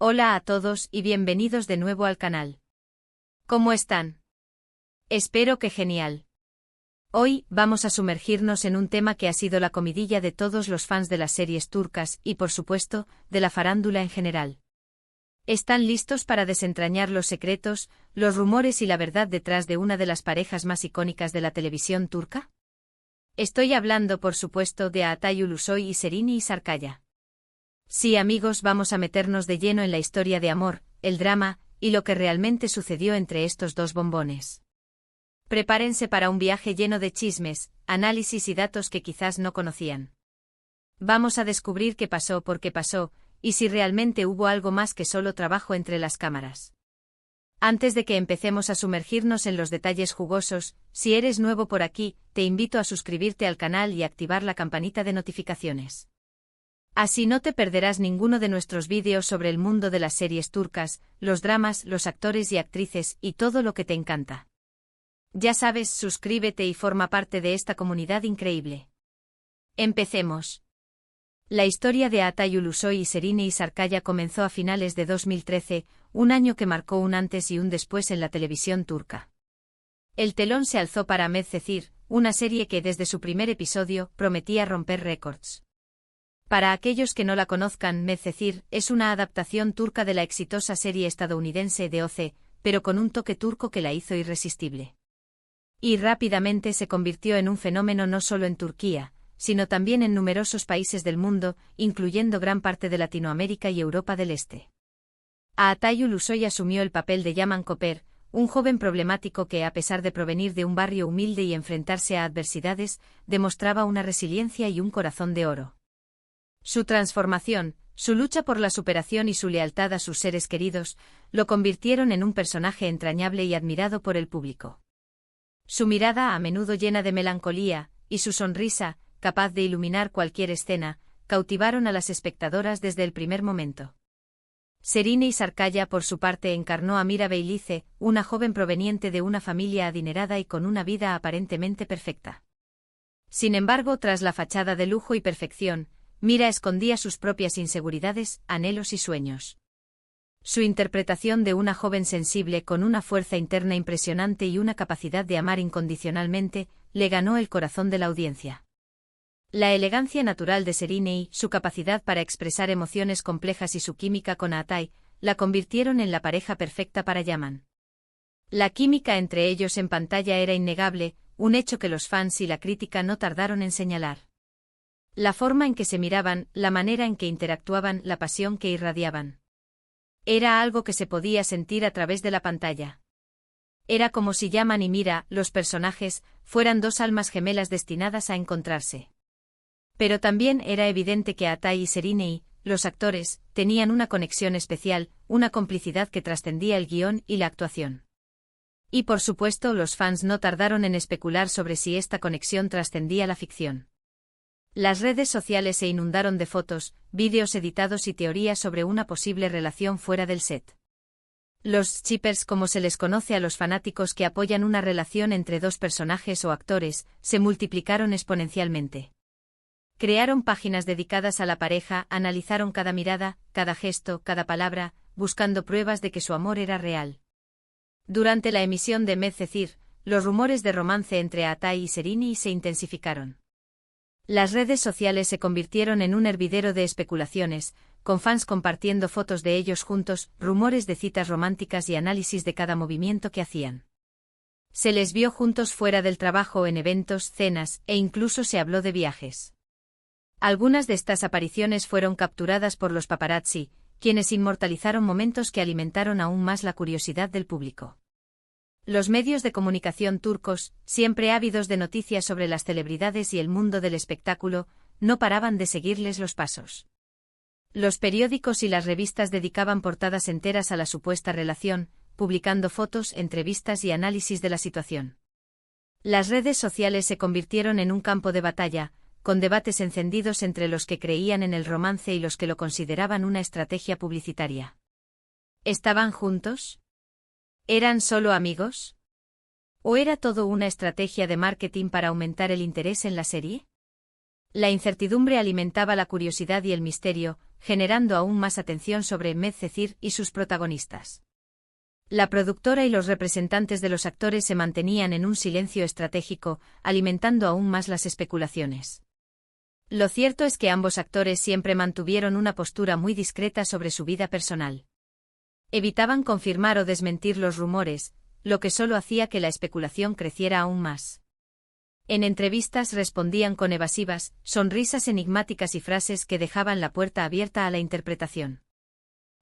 Hola a todos y bienvenidos de nuevo al canal. ¿Cómo están? Espero que genial. Hoy vamos a sumergirnos en un tema que ha sido la comidilla de todos los fans de las series turcas y, por supuesto, de la farándula en general. ¿Están listos para desentrañar los secretos, los rumores y la verdad detrás de una de las parejas más icónicas de la televisión turca? Estoy hablando, por supuesto, de Atay Ulusoy y Serini Sarıkaya. Sí, amigos, vamos a meternos de lleno en la historia de amor, el drama, y lo que realmente sucedió entre estos dos bombones. Prepárense para un viaje lleno de chismes, análisis y datos que quizás no conocían. Vamos a descubrir qué pasó, por qué pasó, y si realmente hubo algo más que solo trabajo entre las cámaras. Antes de que empecemos a sumergirnos en los detalles jugosos, si eres nuevo por aquí, te invito a suscribirte al canal y activar la campanita de notificaciones. Así no te perderás ninguno de nuestros vídeos sobre el mundo de las series turcas, los dramas, los actores y actrices y todo lo que te encanta. Ya sabes, suscríbete y forma parte de esta comunidad increíble. Empecemos. La historia de Atay Ulusoy y Serini Sarıkaya comenzó a finales de 2013, un año que marcó un antes y un después en la televisión turca. El telón se alzó para Medcezir, una serie que desde su primer episodio prometía romper récords. Para aquellos que no la conozcan, Medcezir es una adaptación turca de la exitosa serie estadounidense de OC, pero con un toque turco que la hizo irresistible. Y rápidamente se convirtió en un fenómeno no solo en Turquía, sino también en numerosos países del mundo, incluyendo gran parte de Latinoamérica y Europa del Este. Atay Ulusoy asumió el papel de Yaman Koper, un joven problemático que, a pesar de provenir de un barrio humilde y enfrentarse a adversidades, demostraba una resiliencia y un corazón de oro. Su transformación, su lucha por la superación y su lealtad a sus seres queridos, lo convirtieron en un personaje entrañable y admirado por el público. Su mirada, a menudo llena de melancolía, y su sonrisa, capaz de iluminar cualquier escena, cautivaron a las espectadoras desde el primer momento. Serini Sarıkaya, por su parte, encarnó a Mira Beylice, una joven proveniente de una familia adinerada y con una vida aparentemente perfecta. Sin embargo, tras la fachada de lujo y perfección, Mira escondía sus propias inseguridades, anhelos y sueños. Su interpretación de una joven sensible con una fuerza interna impresionante y una capacidad de amar incondicionalmente, le ganó el corazón de la audiencia. La elegancia natural de Serini, su capacidad para expresar emociones complejas y su química con Atay, la convirtieron en la pareja perfecta para Yaman. La química entre ellos en pantalla era innegable, un hecho que los fans y la crítica no tardaron en señalar. La forma en que se miraban, la manera en que interactuaban, la pasión que irradiaban. Era algo que se podía sentir a través de la pantalla. Era como si Yaman y Mira, los personajes, fueran dos almas gemelas destinadas a encontrarse. Pero también era evidente que Atay y Serini, los actores, tenían una conexión especial, una complicidad que trascendía el guión y la actuación. Y por supuesto, los fans no tardaron en especular sobre si esta conexión trascendía la ficción. Las redes sociales se inundaron de fotos, vídeos editados y teorías sobre una posible relación fuera del set. Los shippers, como se les conoce a los fanáticos que apoyan una relación entre dos personajes o actores, se multiplicaron exponencialmente. Crearon páginas dedicadas a la pareja, analizaron cada mirada, cada gesto, cada palabra, buscando pruebas de que su amor era real. Durante la emisión de Medcezir, los rumores de romance entre Atay y Serini se intensificaron. Las redes sociales se convirtieron en un hervidero de especulaciones, con fans compartiendo fotos de ellos juntos, rumores de citas románticas y análisis de cada movimiento que hacían. Se les vio juntos fuera del trabajo, en eventos, cenas, e incluso se habló de viajes. Algunas de estas apariciones fueron capturadas por los paparazzi, quienes inmortalizaron momentos que alimentaron aún más la curiosidad del público. Los medios de comunicación turcos, siempre ávidos de noticias sobre las celebridades y el mundo del espectáculo, no paraban de seguirles los pasos. Los periódicos y las revistas dedicaban portadas enteras a la supuesta relación, publicando fotos, entrevistas y análisis de la situación. Las redes sociales se convirtieron en un campo de batalla, con debates encendidos entre los que creían en el romance y los que lo consideraban una estrategia publicitaria. ¿Estaban juntos? ¿Eran solo amigos? ¿O era todo una estrategia de marketing para aumentar el interés en la serie? La incertidumbre alimentaba la curiosidad y el misterio, generando aún más atención sobre Medcezir y sus protagonistas. La productora y los representantes de los actores se mantenían en un silencio estratégico, alimentando aún más las especulaciones. Lo cierto es que ambos actores siempre mantuvieron una postura muy discreta sobre su vida personal. Evitaban confirmar o desmentir los rumores, lo que solo hacía que la especulación creciera aún más. En entrevistas respondían con evasivas, sonrisas enigmáticas y frases que dejaban la puerta abierta a la interpretación.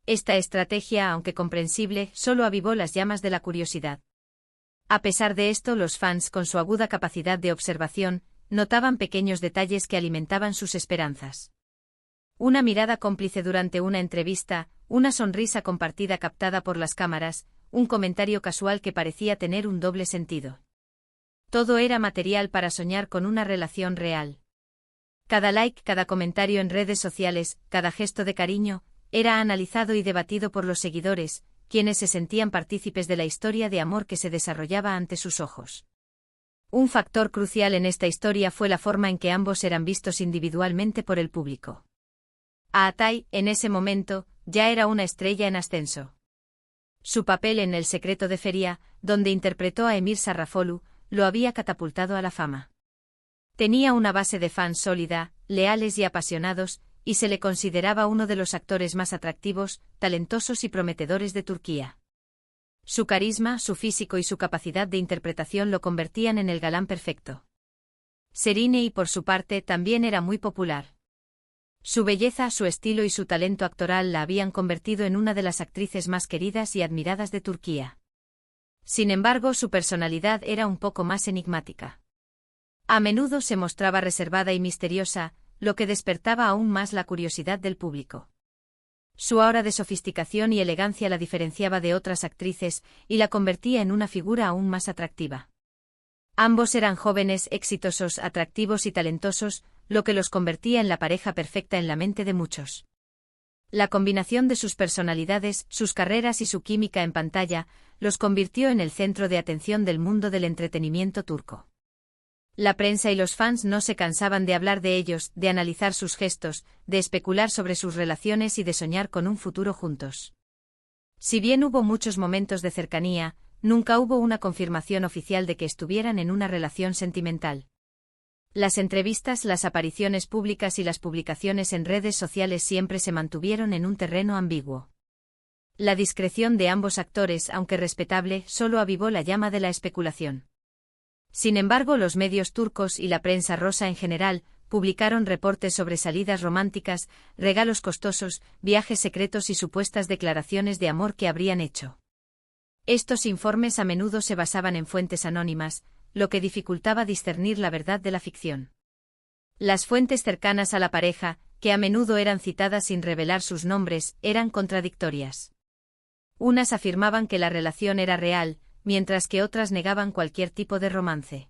Esta estrategia, aunque comprensible, solo avivó las llamas de la curiosidad. A pesar de esto, los fans, con su aguda capacidad de observación, notaban pequeños detalles que alimentaban sus esperanzas. Una mirada cómplice durante una entrevista, una sonrisa compartida captada por las cámaras, un comentario casual que parecía tener un doble sentido. Todo era material para soñar con una relación real. Cada like, cada comentario en redes sociales, cada gesto de cariño, era analizado y debatido por los seguidores, quienes se sentían partícipes de la historia de amor que se desarrollaba ante sus ojos. Un factor crucial en esta historia fue la forma en que ambos eran vistos individualmente por el público. Aatai, en ese momento, ya era una estrella en ascenso. Su papel en El secreto de Feria, donde interpretó a Emir Sarrafolu, lo había catapultado a la fama. Tenía una base de fans sólida, leales y apasionados, y se le consideraba uno de los actores más atractivos, talentosos y prometedores de Turquía. Su carisma, su físico y su capacidad de interpretación lo convertían en el galán perfecto. Serenei, por su parte, también era muy popular. Su belleza, su estilo y su talento actoral la habían convertido en una de las actrices más queridas y admiradas de Turquía. Sin embargo, su personalidad era un poco más enigmática. A menudo se mostraba reservada y misteriosa, lo que despertaba aún más la curiosidad del público. Su aura de sofisticación y elegancia la diferenciaba de otras actrices y la convertía en una figura aún más atractiva. Ambos eran jóvenes, exitosos, atractivos y talentosos, lo que los convertía en la pareja perfecta en la mente de muchos. La combinación de sus personalidades, sus carreras y su química en pantalla, los convirtió en el centro de atención del mundo del entretenimiento turco. La prensa y los fans no se cansaban de hablar de ellos, de analizar sus gestos, de especular sobre sus relaciones y de soñar con un futuro juntos. Si bien hubo muchos momentos de cercanía, nunca hubo una confirmación oficial de que estuvieran en una relación sentimental. Las entrevistas, las apariciones públicas y las publicaciones en redes sociales siempre se mantuvieron en un terreno ambiguo. La discreción de ambos actores, aunque respetable, solo avivó la llama de la especulación. Sin embargo, los medios turcos y la prensa rosa en general publicaron reportes sobre salidas románticas, regalos costosos, viajes secretos y supuestas declaraciones de amor que habrían hecho. Estos informes a menudo se basaban en fuentes anónimas, lo que dificultaba discernir la verdad de la ficción. Las fuentes cercanas a la pareja, que a menudo eran citadas sin revelar sus nombres, eran contradictorias. Unas afirmaban que la relación era real, mientras que otras negaban cualquier tipo de romance.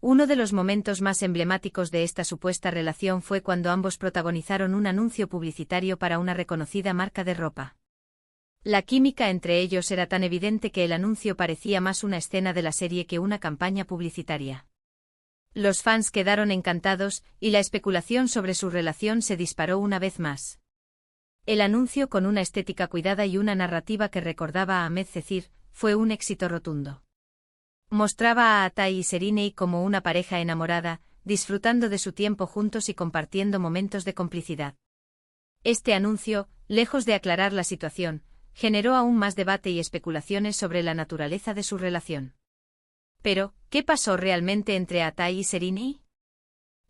Uno de los momentos más emblemáticos de esta supuesta relación fue cuando ambos protagonizaron un anuncio publicitario para una reconocida marca de ropa. La química entre ellos era tan evidente que el anuncio parecía más una escena de la serie que una campaña publicitaria. Los fans quedaron encantados, y la especulación sobre su relación se disparó una vez más. El anuncio, con una estética cuidada y una narrativa que recordaba a Medcezir, fue un éxito rotundo. Mostraba a Aatai y Serenei como una pareja enamorada, disfrutando de su tiempo juntos y compartiendo momentos de complicidad. Este anuncio, lejos de aclarar la situación, generó aún más debate y especulaciones sobre la naturaleza de su relación. Pero, ¿qué pasó realmente entre Aatai y Serenei?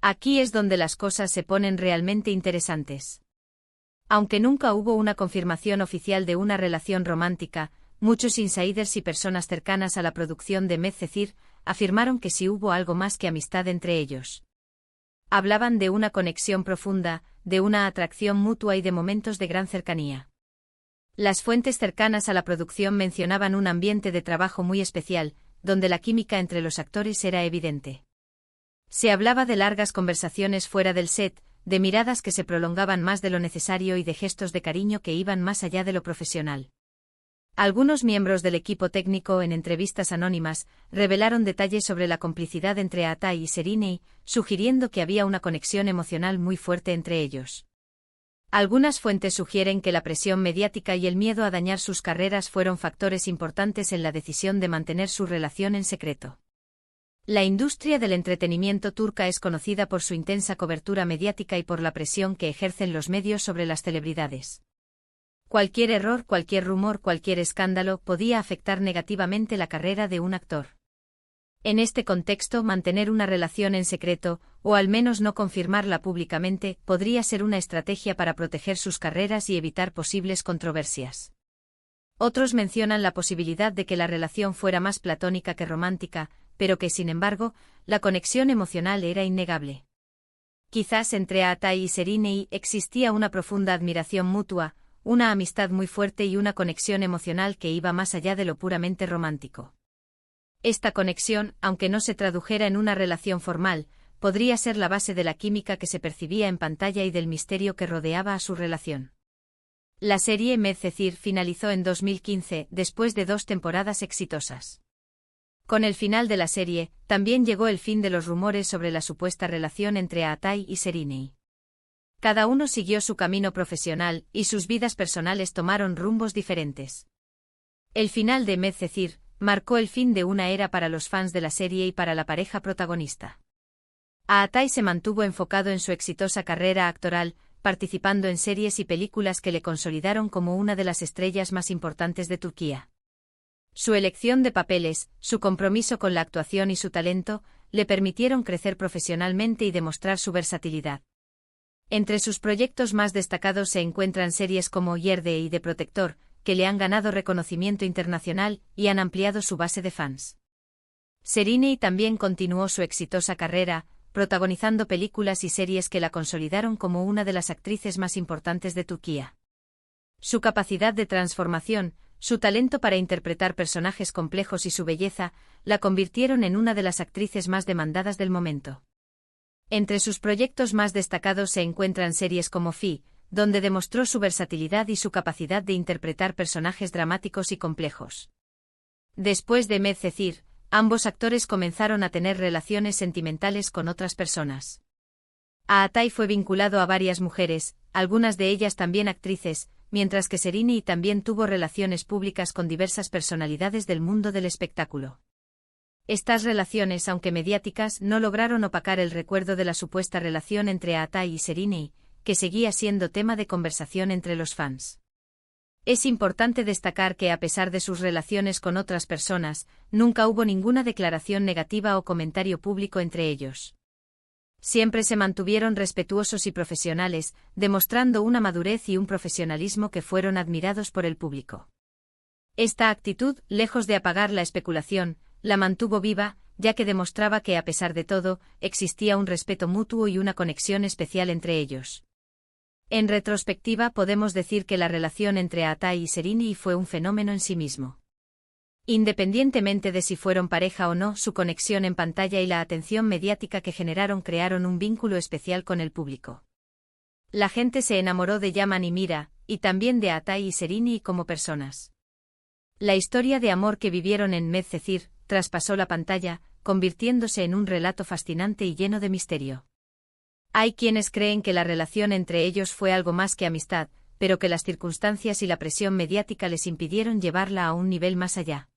Aquí es donde las cosas se ponen realmente interesantes. Aunque nunca hubo una confirmación oficial de una relación romántica, muchos insiders y personas cercanas a la producción de Medcezir afirmaron que sí hubo algo más que amistad entre ellos. Hablaban de una conexión profunda, de una atracción mutua y de momentos de gran cercanía. Las fuentes cercanas a la producción mencionaban un ambiente de trabajo muy especial, donde la química entre los actores era evidente. Se hablaba de largas conversaciones fuera del set, de miradas que se prolongaban más de lo necesario y de gestos de cariño que iban más allá de lo profesional. Algunos miembros del equipo técnico en entrevistas anónimas revelaron detalles sobre la complicidad entre Aatai y Serenei, sugiriendo que había una conexión emocional muy fuerte entre ellos. Algunas fuentes sugieren que la presión mediática y el miedo a dañar sus carreras fueron factores importantes en la decisión de mantener su relación en secreto. La industria del entretenimiento turca es conocida por su intensa cobertura mediática y por la presión que ejercen los medios sobre las celebridades. Cualquier error, cualquier rumor, cualquier escándalo podía afectar negativamente la carrera de un actor. En este contexto, mantener una relación en secreto, o al menos no confirmarla públicamente, podría ser una estrategia para proteger sus carreras y evitar posibles controversias. Otros mencionan la posibilidad de que la relación fuera más platónica que romántica, pero que, sin embargo, la conexión emocional era innegable. Quizás entre Atay y Serenei existía una profunda admiración mutua, una amistad muy fuerte y una conexión emocional que iba más allá de lo puramente romántico. Esta conexión, aunque no se tradujera en una relación formal, podría ser la base de la química que se percibía en pantalla y del misterio que rodeaba a su relación. La serie Medcezir finalizó en 2015, después de 2 temporadas exitosas. Con el final de la serie, también llegó el fin de los rumores sobre la supuesta relación entre Atay y Serenei. Cada uno siguió su camino profesional, y sus vidas personales tomaron rumbos diferentes. El final de Medcezir marcó el fin de una era para los fans de la serie y para la pareja protagonista. Atay se mantuvo enfocado en su exitosa carrera actoral, participando en series y películas que le consolidaron como una de las estrellas más importantes de Turquía. Su elección de papeles, su compromiso con la actuación y su talento, le permitieron crecer profesionalmente y demostrar su versatilidad. Entre sus proyectos más destacados se encuentran series como Yerde y The Protector, que le han ganado reconocimiento internacional y han ampliado su base de fans. Serenei también continuó su exitosa carrera, protagonizando películas y series que la consolidaron como una de las actrices más importantes de Turquía. Su capacidad de transformación, su talento para interpretar personajes complejos y su belleza, la convirtieron en una de las actrices más demandadas del momento. Entre sus proyectos más destacados se encuentran series como Fi, donde demostró su versatilidad y su capacidad de interpretar personajes dramáticos y complejos. Después de Medcezir, ambos actores comenzaron a tener relaciones sentimentales con otras personas. Atay fue vinculado a varias mujeres, algunas de ellas también actrices, mientras que Serenei también tuvo relaciones públicas con diversas personalidades del mundo del espectáculo. Estas relaciones, aunque mediáticas, no lograron opacar el recuerdo de la supuesta relación entre Atay y Serenei, que seguía siendo tema de conversación entre los fans. Es importante destacar que a pesar de sus relaciones con otras personas, nunca hubo ninguna declaración negativa o comentario público entre ellos. Siempre se mantuvieron respetuosos y profesionales, demostrando una madurez y un profesionalismo que fueron admirados por el público. Esta actitud, lejos de apagar la especulación, la mantuvo viva, ya que demostraba que a pesar de todo, existía un respeto mutuo y una conexión especial entre ellos. En retrospectiva podemos decir que la relación entre Atay y Serenei fue un fenómeno en sí mismo. Independientemente de si fueron pareja o no, su conexión en pantalla y la atención mediática que generaron crearon un vínculo especial con el público. La gente se enamoró de Yaman y Mira, y también de Atay y Serenei como personas. La historia de amor que vivieron en Medcezir traspasó la pantalla, convirtiéndose en un relato fascinante y lleno de misterio. Hay quienes creen que la relación entre ellos fue algo más que amistad, pero que las circunstancias y la presión mediática les impidieron llevarla a un nivel más allá.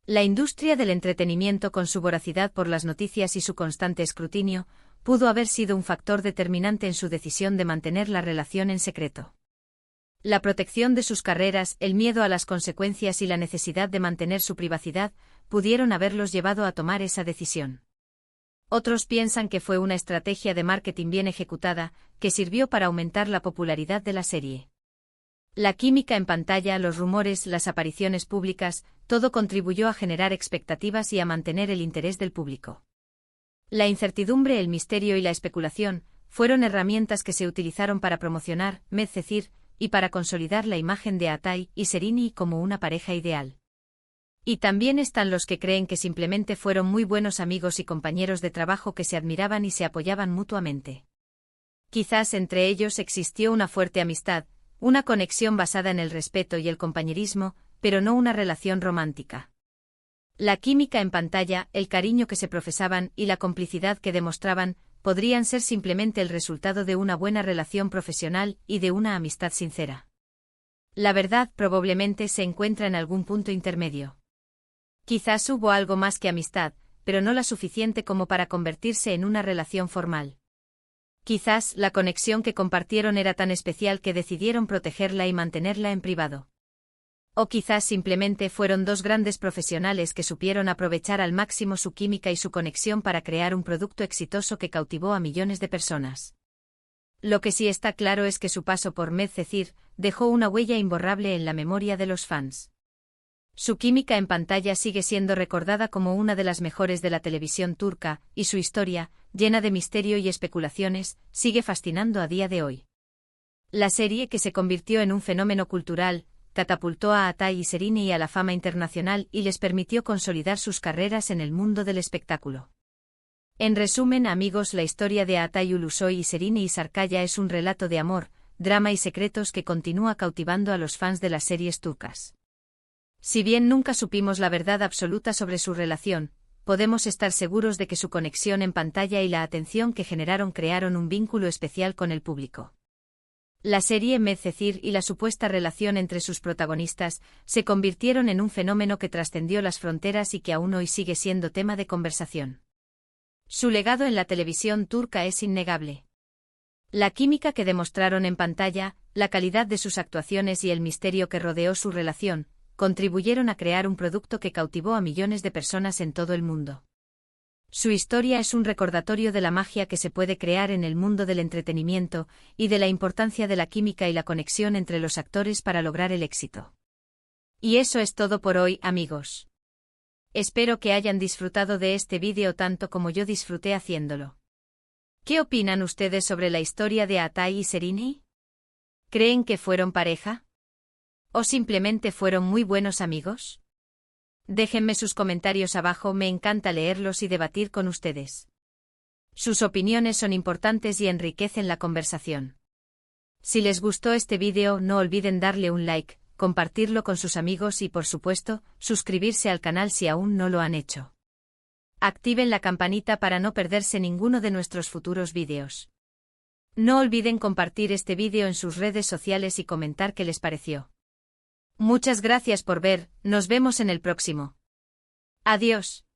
La industria del entretenimiento, con su voracidad por las noticias y su constante escrutinio, pudo haber sido un factor determinante en su decisión de mantener la relación en secreto. La protección de sus carreras, el miedo a las consecuencias y la necesidad de mantener su privacidad pudieron haberlos llevado a tomar esa decisión. Otros piensan que fue una estrategia de marketing bien ejecutada, que sirvió para aumentar la popularidad de la serie. La química en pantalla, los rumores, las apariciones públicas, todo contribuyó a generar expectativas y a mantener el interés del público. La incertidumbre, el misterio y la especulación fueron herramientas que se utilizaron para promocionar Medcezir y para consolidar la imagen de Atay y Serenei como una pareja ideal. Y también están los que creen que simplemente fueron muy buenos amigos y compañeros de trabajo que se admiraban y se apoyaban mutuamente. Quizás entre ellos existió una fuerte amistad, una conexión basada en el respeto y el compañerismo, pero no una relación romántica. La química en pantalla, el cariño que se profesaban y la complicidad que demostraban podrían ser simplemente el resultado de una buena relación profesional y de una amistad sincera. La verdad probablemente se encuentra en algún punto intermedio. Quizás hubo algo más que amistad, pero no la suficiente como para convertirse en una relación formal. Quizás la conexión que compartieron era tan especial que decidieron protegerla y mantenerla en privado. O quizás simplemente fueron dos grandes profesionales que supieron aprovechar al máximo su química y su conexión para crear un producto exitoso que cautivó a millones de personas. Lo que sí está claro es que su paso por Medcezir dejó una huella imborrable en la memoria de los fans. Su química en pantalla sigue siendo recordada como una de las mejores de la televisión turca, y su historia, llena de misterio y especulaciones, sigue fascinando a día de hoy. La serie, que se convirtió en un fenómeno cultural, catapultó a Atay y Serini a la fama internacional y les permitió consolidar sus carreras en el mundo del espectáculo. En resumen, amigos, la historia de Atay Ulusoy y Serini y Sarkaya es un relato de amor, drama y secretos que continúa cautivando a los fans de las series turcas. Si bien nunca supimos la verdad absoluta sobre su relación, podemos estar seguros de que su conexión en pantalla y la atención que generaron crearon un vínculo especial con el público. La serie Medcezir y la supuesta relación entre sus protagonistas se convirtieron en un fenómeno que trascendió las fronteras y que aún hoy sigue siendo tema de conversación. Su legado en la televisión turca es innegable. La química que demostraron en pantalla, la calidad de sus actuaciones y el misterio que rodeó su relación, contribuyeron a crear un producto que cautivó a millones de personas en todo el mundo. Su historia es un recordatorio de la magia que se puede crear en el mundo del entretenimiento y de la importancia de la química y la conexión entre los actores para lograr el éxito. Y eso es todo por hoy, amigos. Espero que hayan disfrutado de este vídeo tanto como yo disfruté haciéndolo. ¿Qué opinan ustedes sobre la historia de Atay y Serini? ¿Creen que fueron pareja? ¿O simplemente fueron muy buenos amigos? Déjenme sus comentarios abajo, me encanta leerlos y debatir con ustedes. Sus opiniones son importantes y enriquecen la conversación. Si les gustó este vídeo, no olviden darle un like, compartirlo con sus amigos y, por supuesto, suscribirse al canal si aún no lo han hecho. Activen la campanita para no perderse ninguno de nuestros futuros vídeos. No olviden compartir este vídeo en sus redes sociales y comentar qué les pareció. Muchas gracias por ver, nos vemos en el próximo. Adiós.